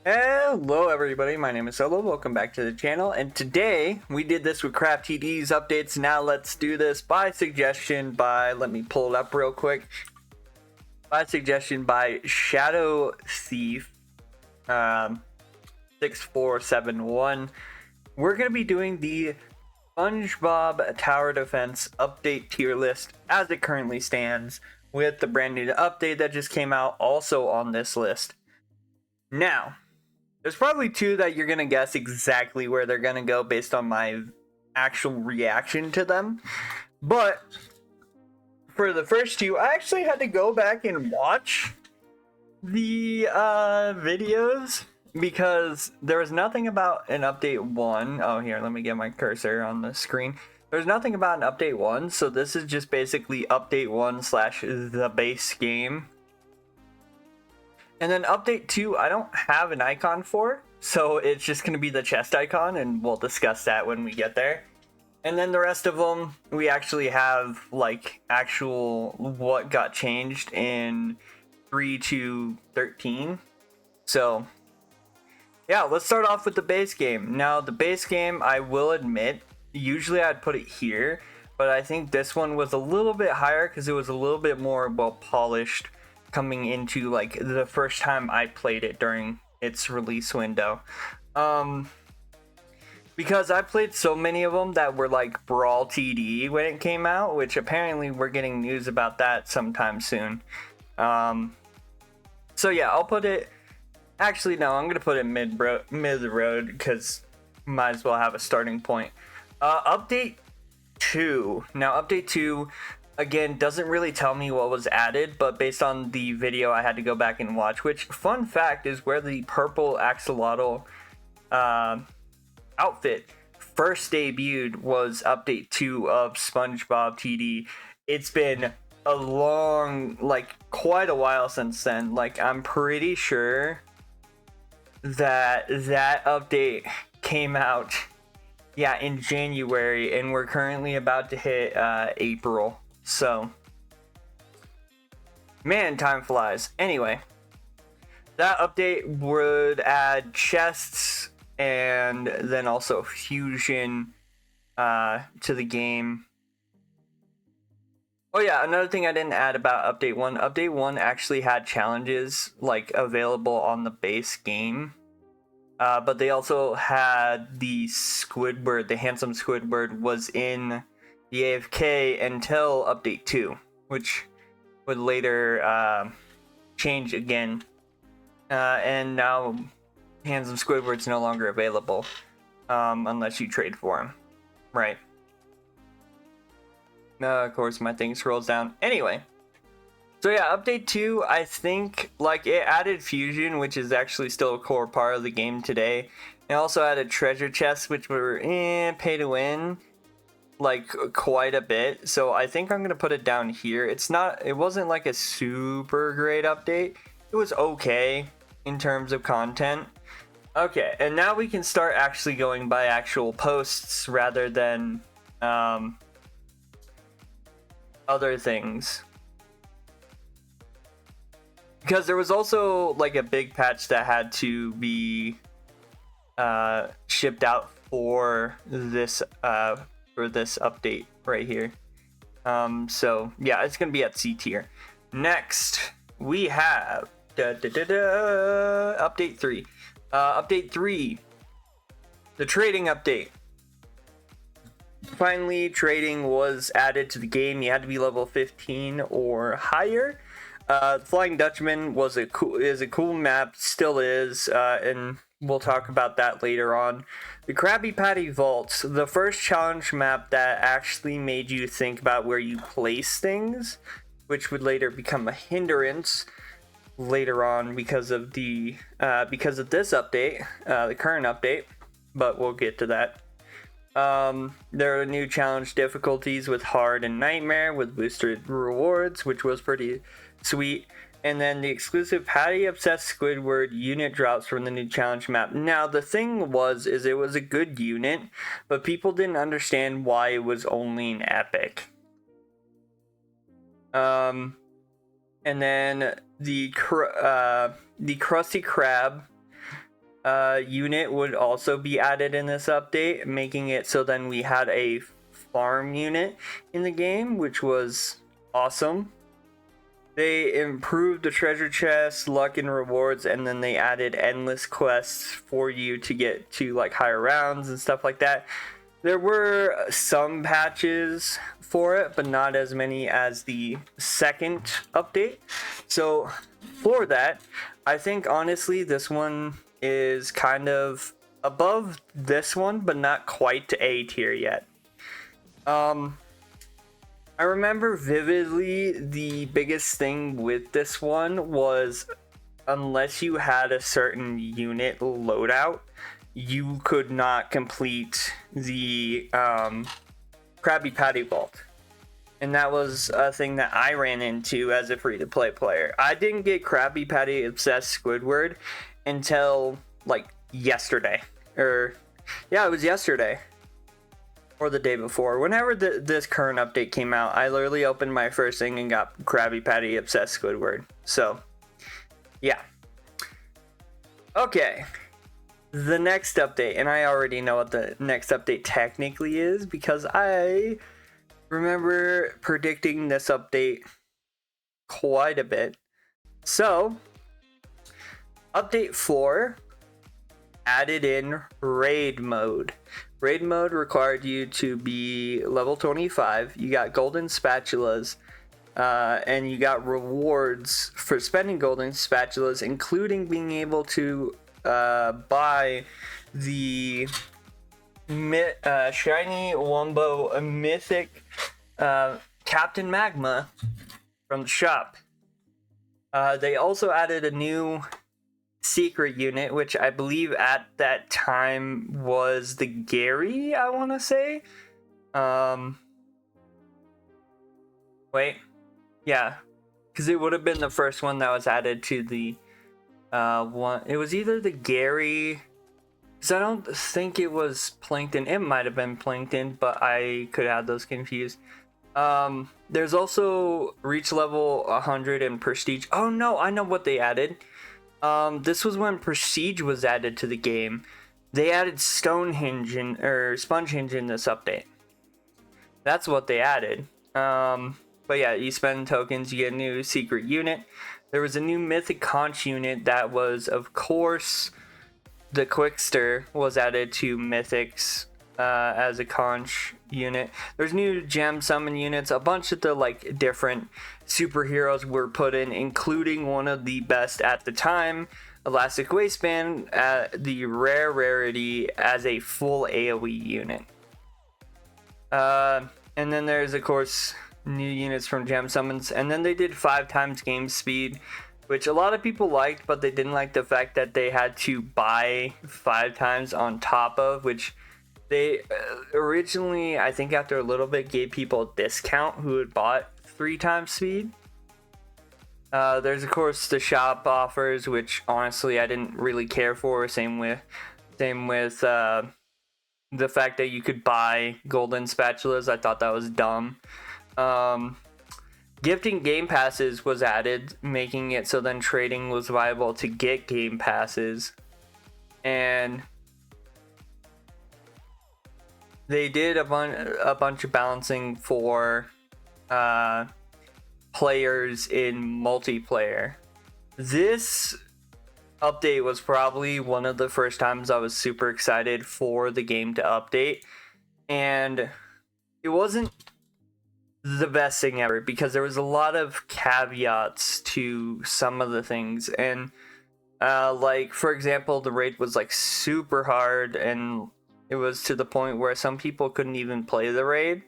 Hello everybody, my name is Solo, welcome back to the channel, and today we did this with CraftTD's updates. Now let's do this by suggestion by, let me pull it up real quick, by suggestion by Shadow Thief 6471. We're going to be doing the SpongeBob Tower Defense update tier list as it currently stands, with the brand new update that just came out also on this list. Now, there's probably two that you're going to guess exactly where they're going to go based on my actual reaction to them. But for the first two, I actually had to go back and watch the videos because there was nothing about an update 1. Oh, here, let me get my cursor on the screen. There's nothing about an update 1, so this is just basically update 1 / the base game. And then update 2, I don't have an icon for, so it's just going to be the chest icon, and we'll discuss that when we get there. And then the rest of them, we actually have, like, actual what got changed in 3 to 13. So, yeah, let's start off with the base game. Now, the base game, I will admit, usually I'd put it here, but I think this one was a little bit higher because it was a little bit more well-polished coming into like the first time I played it during its release window, because I played so many of them that were like Brawl TD when it came out, which apparently we're getting news about that sometime soon. So yeah, I'll put it, actually no, I'm gonna put it mid road because might as well have a starting point. Update 2. Now update 2 again doesn't really tell me what was added, but based on the video I had to go back and watch, which, fun fact, is where the purple axolotl outfit first debuted, was update 2 of SpongeBob TD. It's been a long, like quite a while since then. Like, I'm pretty sure that update came out, yeah, in January, and we're currently about to hit April. So, man, time flies. Anyway, that update would add chests and then also fusion to the game. Oh yeah, another thing I didn't add about update 1. Update 1 actually had challenges like available on the base game. But they also had the Squidward, the handsome Squidward was in the AFK until update 2, which would later change again, and now handsome Squidward's no longer available unless you trade for him, right? Of course my thing scrolls down. Anyway, so yeah, update 2, I think, like, it added fusion, which is actually still a core part of the game today. It also added treasure chests, which were pay to win, like, quite a bit. So I think I'm gonna put it down here. It wasn't like a super great update. It was okay in terms of content. Okay, and now we can start actually going by actual posts rather than other things, because there was also like a big patch that had to be shipped out for this update right here. So yeah, it's gonna be at C tier. Next we have update 3. Update 3, the trading update. Finally, trading was added to the game. You had to be level 15 or higher. Flying Dutchman is a cool map, still is, and we'll talk about that later on. The Krabby Patty Vaults, the first challenge map that actually made you think about where you place things, which would later become a hindrance later on because of this update, the current update, but we'll get to that. There are new challenge difficulties with hard and nightmare with boosted rewards, which was pretty sweet. And then the exclusive Patty Obsessed Squidward unit drops from the new challenge map. Now the thing is it was a good unit, but people didn't understand why it was only an epic. And then the Krusty Krab unit would also be added in this update, making it so then we had a farm unit in the game, which was awesome. They improved the treasure chest, luck, and rewards, and then they added endless quests for you to get to like higher rounds and stuff like that. There were some patches for it, but not as many as the second update. So for that, I think honestly this one is kind of above this one, but not quite to A tier yet. I remember vividly the biggest thing with this one was unless you had a certain unit loadout, you could not complete the Krabby Patty Vault. And that was a thing that I ran into as a free-to-play player. I didn't get Krabby Patty Obsessed Squidward until like yesterday. It was yesterday. Or the day before. Whenever this current update came out, I literally opened my first thing and got Krabby Patty Obsessed Squidward. So, yeah. Okay. The next update, and I already know what the next update technically is because I remember predicting this update quite a bit. So, update 4 added in raid mode. Raid mode required you to be level 25. You got golden spatulas, and you got rewards for spending golden spatulas, including being able to buy the shiny Wumbo mythic Captain Magma from the shop. They also added a new secret unit, which I believe at that time was the Gary, I want to say. Wait. Yeah. Because it would have been the first one that was added to the one. It was either the Gary. Because I don't think it was Plankton. It might have been Plankton, but I could have those confused. There's also reach level 100 and prestige. Oh no, I know what they added. This was when Prestige was added to the game. They added Stonehenge or Spongehenge in this update. That's what they added. But yeah, you spend tokens, you get a new secret unit. There was a new Mythic Conch unit that was, of course, the Quickster was added to Mythics as a conch unit. There's new gem summon units. A bunch of the like different superheroes were put in, including one of the best at the time, Elastic Waistband, the rare rarity as a full AoE unit. And then there's of course new units from gem summons, and then they did 5 times game speed, which a lot of people liked, but they didn't like the fact that they had to buy 5 times on top of, which they originally, I think after a little bit, gave people a discount who had bought 3 times speed. There's of course the shop offers, which honestly I didn't really care for. Same with the fact that you could buy golden spatulas. I thought that was dumb. Gifting game passes was added, making it so then trading was viable to get game passes. And they did a bunch of balancing for players in multiplayer. This update was probably one of the first times I was super excited for the game to update, and it wasn't the best thing ever because there was a lot of caveats to some of the things, and like for example, the raid was like super hard, and it was to the point where some people couldn't even play the raid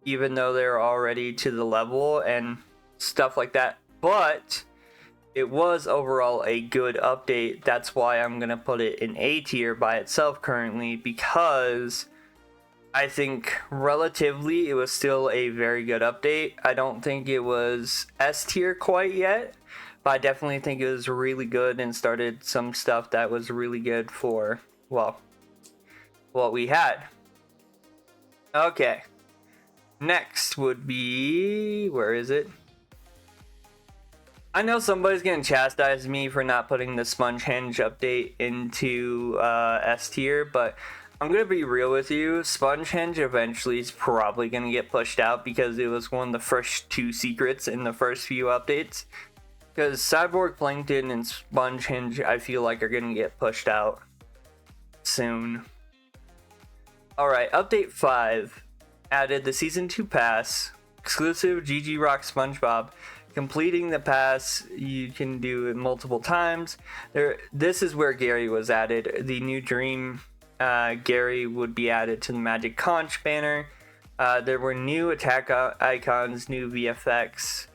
even though they're already to the level and stuff like that. But it was overall a good update. That's why I'm gonna put it in A tier by itself currently, because I think relatively it was still a very good update. I don't think it was S tier quite yet, but I definitely think it was really good and started some stuff that was really good for, well, what we had. Okay. Next would be, where is it? I know somebody's gonna chastise me for not putting the Spongehenge update into S tier, but I'm gonna be real with you. Spongehenge eventually is probably gonna get pushed out because it was one of the first 2 secrets in the first few updates. Because Cyborg Plankton and Spongehenge, I feel like, are gonna get pushed out soon. Alright, update 5 added the season 2 pass, exclusive GG Rock SpongeBob. Completing the pass, you can do it multiple times. This is where Gary was added. The new dream Gary would be added to the Magic Conch banner. There were new attack icons, new VFX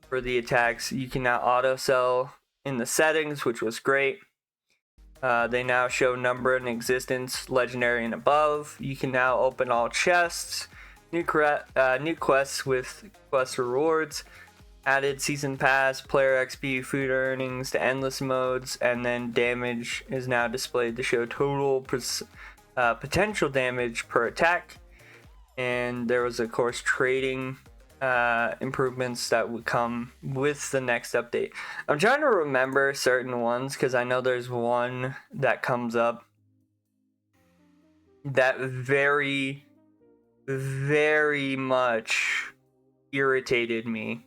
for the attacks. You can now auto sell in the settings, which was great. They now show number in existence, legendary and above. You can now open all chests. New quests with quest rewards. Added season pass, player XP, food earnings to endless modes, and then damage is now displayed to show total potential damage per attack. And there was, of course, trading improvements that would come with the next update. I'm trying to remember certain ones because I know there's one that comes up that very, very much irritated me.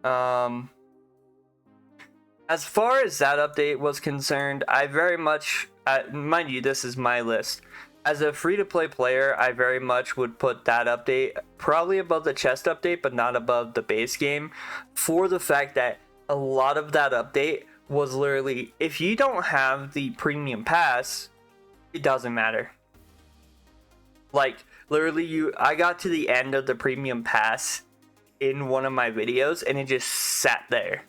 As far as that update was concerned, I very much, mind you, this is my list. As a free-to-play player, I very much would put that update probably above the chest update, but not above the base game, for the fact that a lot of that update was literally, if you don't have the premium pass, it doesn't matter. Like, literally, I got to the end of the premium pass in one of my videos, and it just sat there.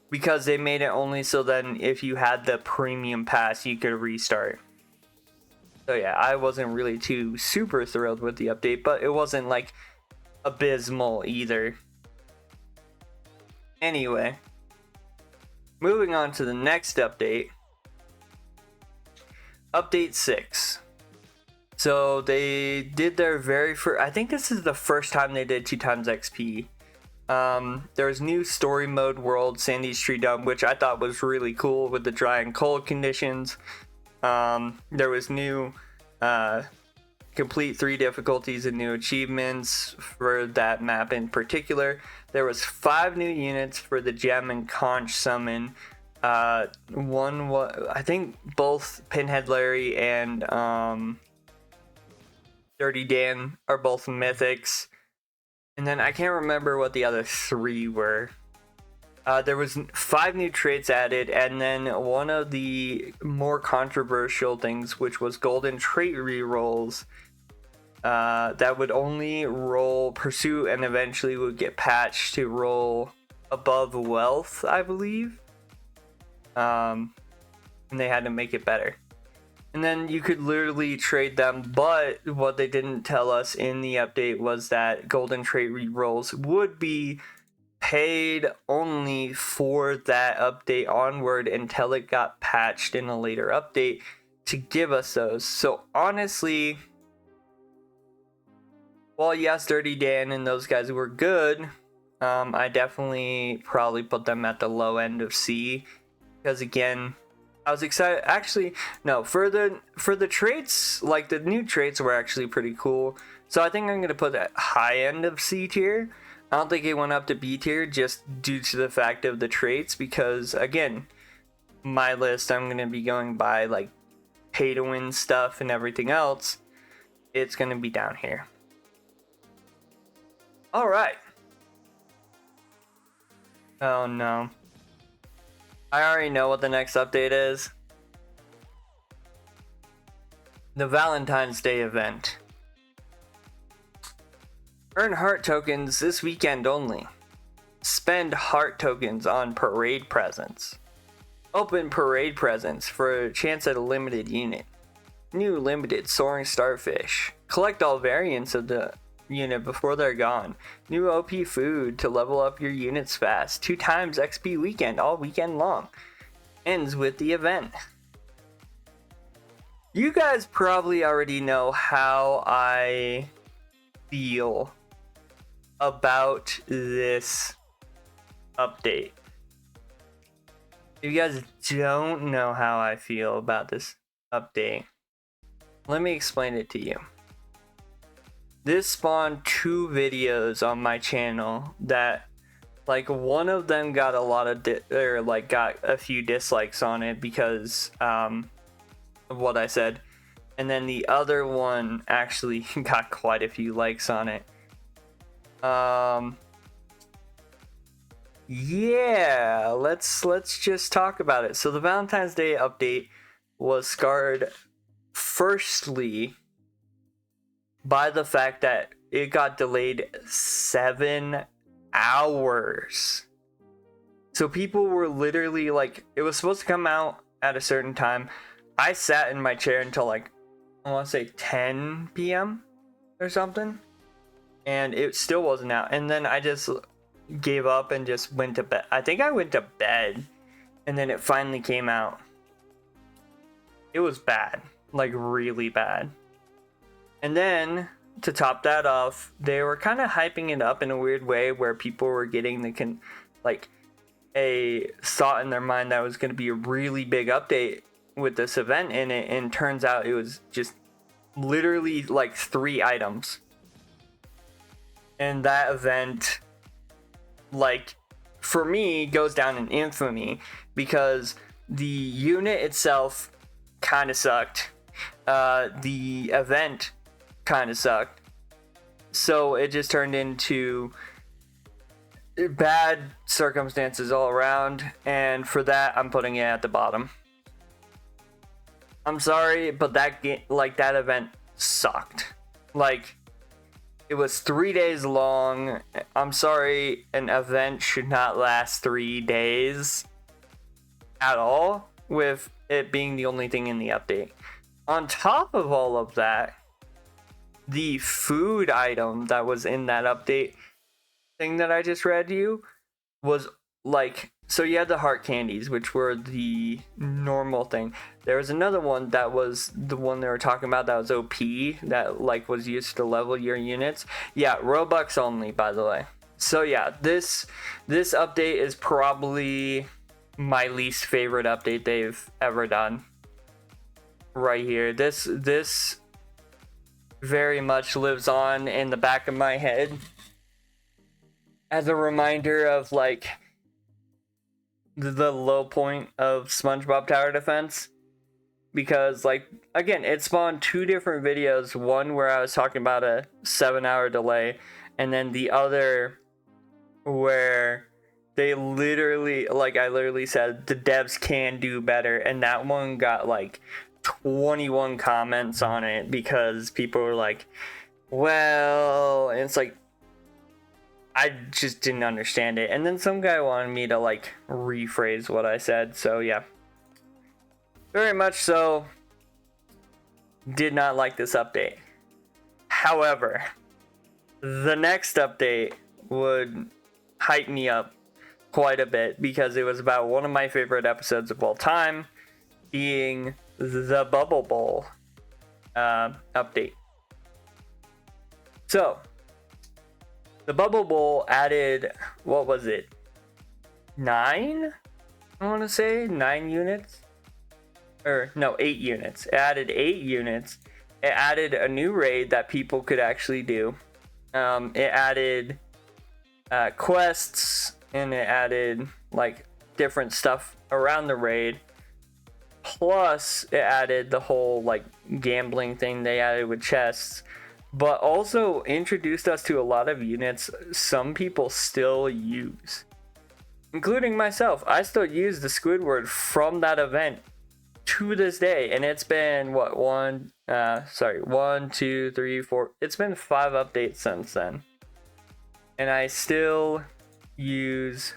Because they made it only so then if you had the premium pass, you could restart. So yeah, I wasn't really too super thrilled with the update, but it wasn't like abysmal either. Anyway, moving on to the next update. Update 6. So they did their very first, I think this is the first time they did 2 times XP. There's new story mode world, Sandy's Tree Dump, which I thought was really cool with the dry and cold conditions. There was new complete 3 difficulties and new achievements for that map in particular. There was 5 new units for the gem and conch summon. One was, I think both Pinhead Larry and Dirty Dan are both mythics. And then I can't remember what the other 3 were. There was 5 new traits added, and then one of the more controversial things, which was golden trait rerolls, that would only roll pursuit and eventually would get patched to roll above wealth, I believe. And they had to make it better. And then you could literally trade them, but what they didn't tell us in the update was that golden trait rerolls would be paid only for that update onward until it got patched in a later update to give us those. So honestly, while yes, Dirty Dan and those guys were good, I definitely probably put them at the low end of C, because again, I was excited. Actually, no, for the traits, like the new traits were actually pretty cool. So I think I'm gonna put that high end of C tier. I don't think it went up to B tier just due to the fact of the traits, because again, my list, I'm gonna be going by like pay to win stuff and everything else. It's gonna be down here. All right. Oh no. I already know what the next update is. The Valentine's Day event. Earn heart tokens this weekend only. Spend heart tokens on parade presents. Open parade presents for a chance at a limited unit. New limited soaring starfish. Collect all variants of the unit before they're gone. New OP food to level up your units fast. 2 times XP weekend all weekend long. Ends with the event. You guys probably already know how I feel about this update. If you guys don't know how I feel about this update, let me explain it to you. This spawned 2 videos on my channel that, like, one of them got a lot of got a few dislikes on it because of what I said, and then the other one actually got quite a few likes on it. Yeah, let's just talk about it. So the Valentine's Day update was scarred firstly by the fact that it got delayed 7 hours. So people were literally like, it was supposed to come out at a certain time. I sat in my chair until like, I want to say 10 p.m. or something, and it still wasn't out. And then I just gave up and just went to bed. I think I went to bed, and then it finally came out. It was bad, like really bad. And then to top that off, they were kind of hyping it up in a weird way where people were getting the a thought in their mind that was going to be a really big update with this event in it, and turns out it was just literally like 3 items. And that event, like, for me, goes down in infamy because the unit itself kind of sucked. The event kind of sucked. So it just turned into bad circumstances all around, and for that, I'm putting it at the bottom. I'm sorry, but that event sucked. Like, it was 3 days long. I'm sorry, an event should not last 3 days at all, with it being the only thing in the update. On top of all of that, the food item that was in that update thing that I just read to you was like, so you had the heart candies, which were the normal thing. There was another one that was the one they were talking about that was OP, that like was used to level your units. Yeah, Robux only, by the way. So yeah, this update is probably my least favorite update they've ever done. Right here, this very much lives on in the back of my head as a reminder of like the low point of SpongeBob Tower Defense, because like, again, it spawned 2 different videos, one where I was talking about a 7-hour delay, and then the other where they literally, like, I literally said the devs can do better, and that one got like 21 comments on it because people were like, well, and it's like, I just didn't understand it. And then some guy wanted me to like rephrase what I said. So yeah, very much so did not like this update. However, the next update would hype me up quite a bit because it was about one of my favorite episodes of all time, being the Bubble Bowl update. So the Bubble Bowl added, what was it? 9? I want to say 9 units? Or no, 8 units. It added 8 units. It added a new raid that people could actually do. It added quests, and it added like different stuff around the raid. Plus, it added the whole like gambling thing they added with chests. But also introduced us to a lot of units some people still use, including myself. I still use the Squidward from that event to this day, and it's been what, 1, 2, 3, 4. It's been 5 updates since then, and I still use.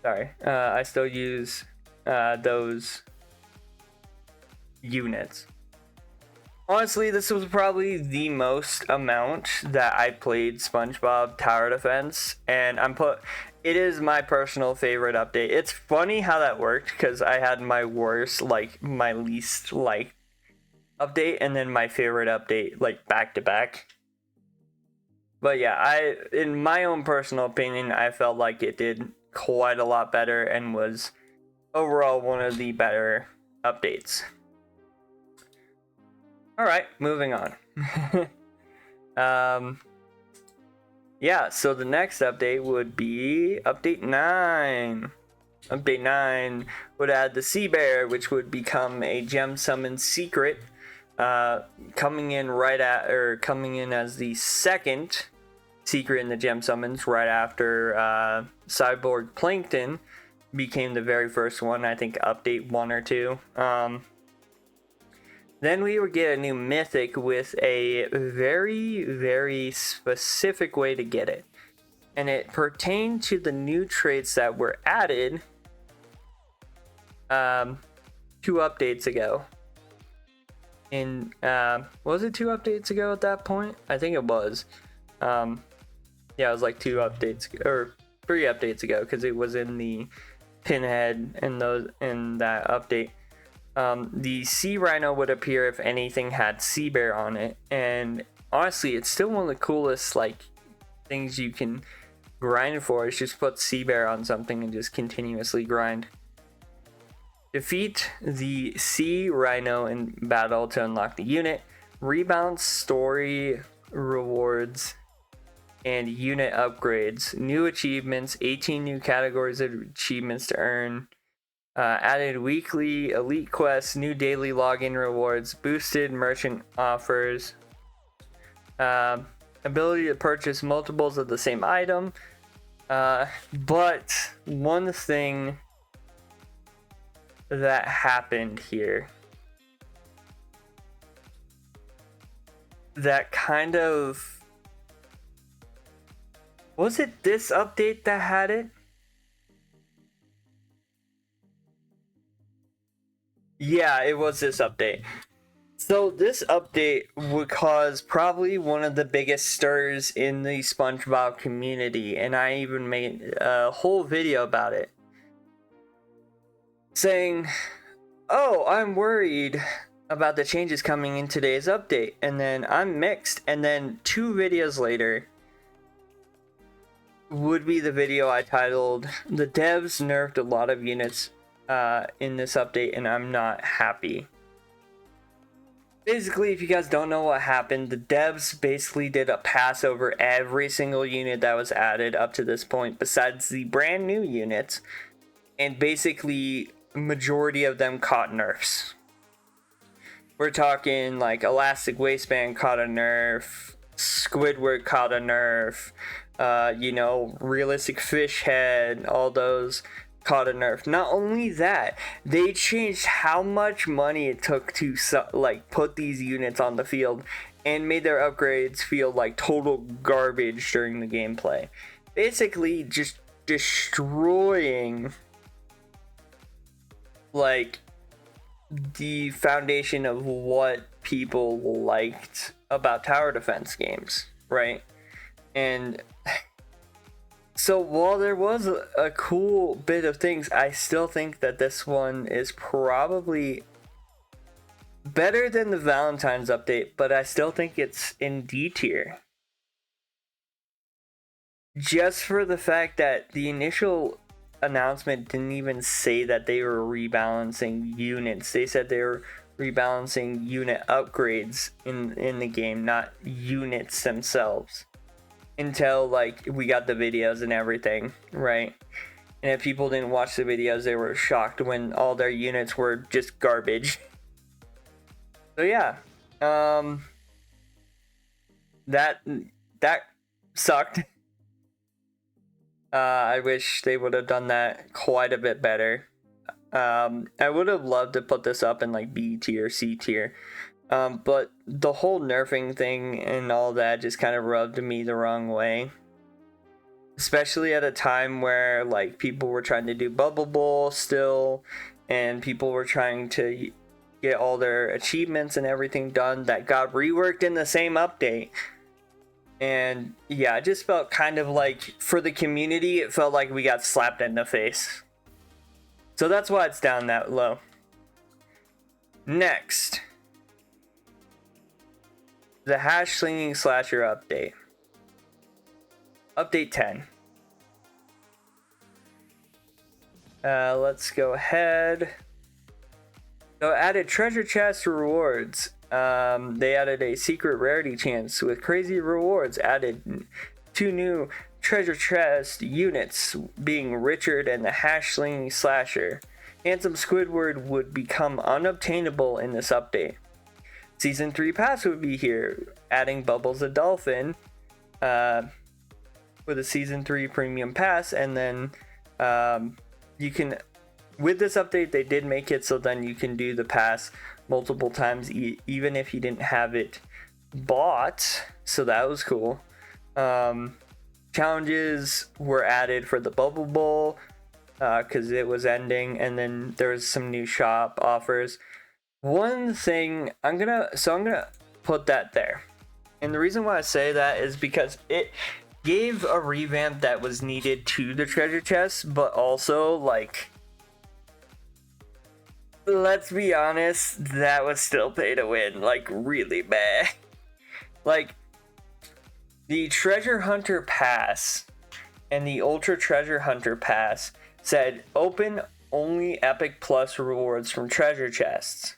I still use those units. Honestly, this was probably the most amount that I played SpongeBob Tower Defense, and it is my personal favorite update. It's funny how that worked, because I had my worst, like, my least, like, update, and then my favorite update, like, back to back. But yeah, in my own personal opinion, I felt like it did quite a lot better and was overall one of the better updates. All right, moving on. Yeah, so the next update would be update 9. Update 9 would add the Sea Bear, which would become a gem summon secret, coming in as the second secret in the gem summons, right after Cyborg Plankton became the very first one. I think update 1 or 2. Then we would get a new mythic with a very, very specific way to get it. And it pertained to the new traits that were added 2 updates ago. Was it 2 updates ago at that point? I think it was. Yeah, it was like 2 updates ago, or 3 updates ago, because it was in the Pinhead and that update. The Sea Rhino would appear if anything had Sea Bear on it, and honestly, it's still one of the coolest things you can grind for. Is just put Sea Bear on something and just continuously grind. Defeat the Sea Rhino in battle to unlock the unit. Rebalance story rewards and unit upgrades. New achievements. 18 new categories of achievements to earn. Added weekly elite quests, new daily login rewards, boosted merchant offers, ability to purchase multiples of the same item. But one thing that happened here that kind of... Was it this update that had it? Yeah, it was this update. So this update would cause probably one of the biggest stirs in the SpongeBob community, and I even made a whole video about it, saying, oh, I'm worried about the changes coming in today's update, and then I'm mixed, and then 2 videos later would be the video I titled, The Devs Nerfed a Lot of Units in this update and I'm not happy. Basically, if you guys don't know what happened, the devs basically did a pass over every single unit that was added up to this point besides the brand new units, and basically majority of them caught nerfs. We're talking like Elastic Waistband caught a nerf, Squidward caught a nerf, Realistic Fish Head, all those caught a nerf. Not only that, they changed how much money it took to put these units on the field and made their upgrades feel like total garbage during the gameplay. Basically just destroying the foundation of what people liked about tower defense games, right? And so while there was a cool bit of things, I still think that this one is probably better than the Valentine's update, but I still think it's in D tier. Just for the fact that the initial announcement didn't even say that they were rebalancing units. They said they were rebalancing unit upgrades in the game, not units themselves. Until we got the videos and everything, right? And if people didn't watch the videos, they were shocked when all their units were just garbage. So yeah, that sucked. I wish they would have done that quite a bit better. I would have loved to put this up in B tier, C tier. But the whole nerfing thing and all that just kind of rubbed me the wrong way. Especially at a time where people were trying to do Bubble Bowl still, and people were trying to get all their achievements and everything done that got reworked in the same update. And yeah, it just felt kind of for the community, it felt like we got slapped in the face. So that's why it's down that low. Next, the Hash Slinging Slasher update. Update 10. Let's go ahead. So added treasure chest rewards. They added a secret rarity chance with crazy rewards. Added 2 new treasure chest units, being Richard and the Hashling Slasher. Handsome Squidward would become unobtainable in this update. Season 3 pass would be here, adding Bubbles the Dolphin with a Season 3 premium pass, and then you can, with this update, they did make it so then you can do the pass multiple times, even if you didn't have it bought, so that was cool. Challenges were added for the Bubble Bowl, because it was ending, and then there's some new shop offers. One thing I'm gonna put that there, and the reason why I say that is because it gave a revamp that was needed to the treasure chest, but also, like, let's be honest, that was still pay to win, like, really bad. Like, the Treasure Hunter Pass and the Ultra Treasure Hunter Pass said open only Epic Plus rewards from treasure chests.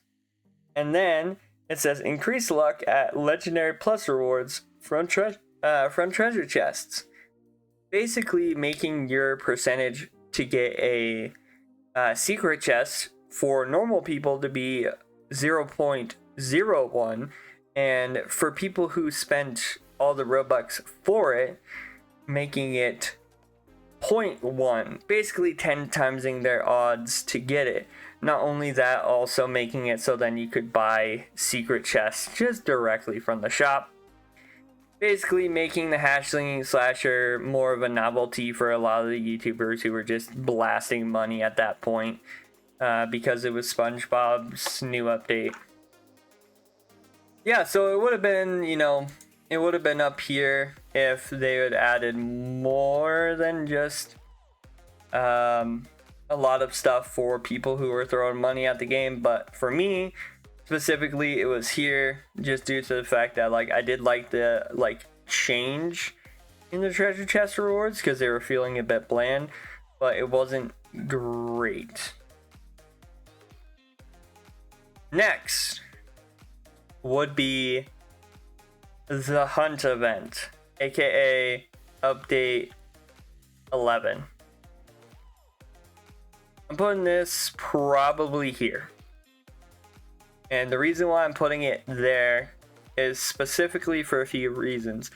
And then it says increase luck at Legendary Plus rewards from treasure chests. Basically making your percentage to get a secret chest for normal people to be 0.01, and for people who spent all the Robux for it, making it 0.1, basically 10 timesing their odds to get it. Not only that, also making it so then you could buy secret chests just directly from the shop. Basically making the Hashling Slasher more of a novelty for a lot of the YouTubers who were just blasting money at that point, because it was SpongeBob's new update. Yeah, so it would have been, it would have been up here if they had added more than just a lot of stuff for people who were throwing money at the game. But for me specifically, it was here just due to the fact that, like, I did like the change in the treasure chest rewards because they were feeling a bit bland, but it wasn't great. Next would be the Hunt event, aka update 11. I'm putting this probably here, and the reason why I'm putting it there is specifically for a few reasons.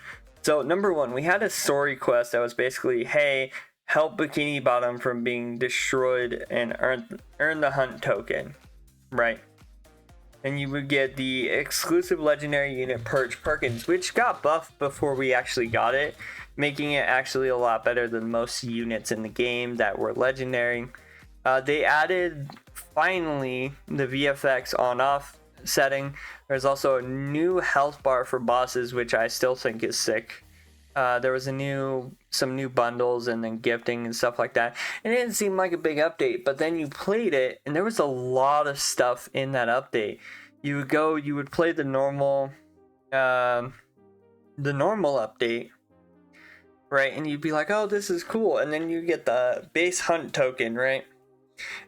So number one, we had a story quest that was basically, hey, help Bikini Bottom from being destroyed and earn the hunt token, right? And you would get the exclusive legendary unit Perch Perkins, which got buffed before we actually got it, making it actually a lot better than most units in the game that were legendary. They added, finally, the VFX on-off setting. There's also a new health bar for bosses, which I still think is sick. There was some new bundles and then gifting and stuff like that. And it didn't seem like a big update, but then you played it and there was a lot of stuff in that update. You would play the normal update, right? And you'd be like, oh, this is cool. And then you get the base hunt token, right?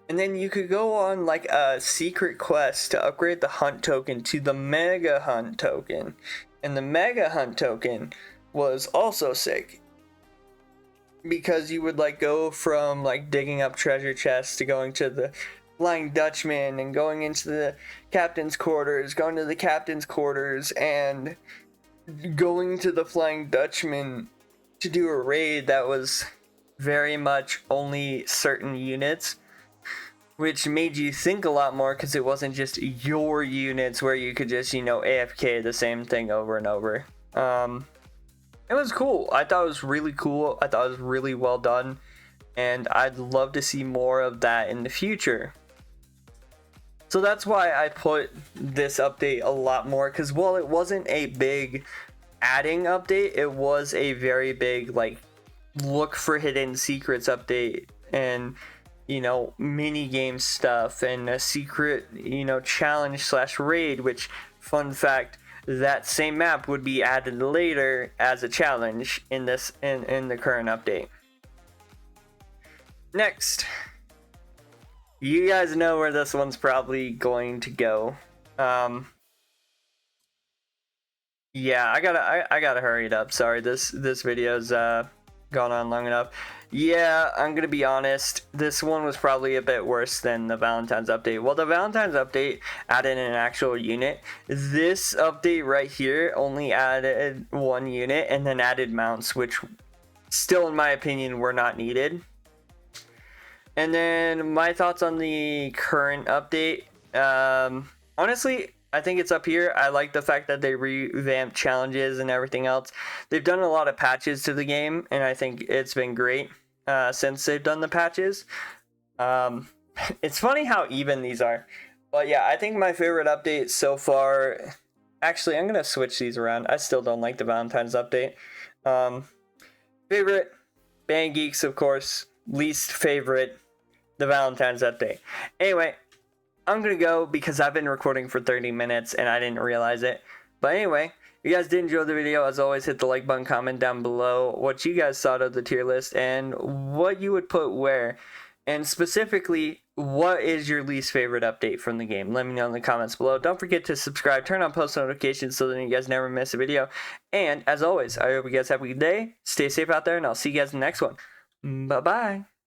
And then you could go on like a secret quest to upgrade the hunt token to the mega hunt token. And the mega hunt token was also sick, because you would like go from like digging up treasure chests to going to the Flying Dutchman and going into the captain's quarters, going to the captain's quarters and going to the Flying Dutchman to do a raid that was very much only certain units, which made you think a lot more because it wasn't just your units where you could just, AFK the same thing over and over. It was cool. I thought it was really cool. I thought it was really well done, and I'd love to see more of that in the future. So that's why I put this update a lot more, because while it wasn't a big adding update, it was a very big like look for hidden secrets update, and mini game stuff and a secret challenge / raid, which, fun fact, that same map would be added later as a challenge in the current update. Next, you guys know where this one's probably going to go. Yeah, I gotta hurry it up. Sorry, this video's gone on long enough. Yeah, I'm gonna be honest, this one was probably a bit worse than the Valentine's update. Well, the Valentine's update added an actual unit. This update right here only added one unit and then added mounts, which still, in my opinion, were not needed. And then my thoughts on the current update. Honestly, I think it's up here. I like the fact that they revamped challenges and everything else. They've done a lot of patches to the game, and I think it's been great since they've done the patches. It's funny how even these are. But yeah, I think my favorite update so far... Actually, I'm going to switch these around. I still don't like the Valentine's update. Favorite, Band Geeks, of course. Least favorite, the Valentine's update. Anyway, I'm gonna go because I've been recording for 30 minutes and I didn't realize it. But anyway, if you guys did enjoy the video, as always, hit the like button, comment down below what you guys thought of the tier list and what you would put where. And specifically, what is your least favorite update from the game? Let me know in the comments below. Don't forget to subscribe, turn on post notifications so that you guys never miss a video. And as always, I hope you guys have a good day. Stay safe out there, and I'll see you guys in the next one. Bye-bye.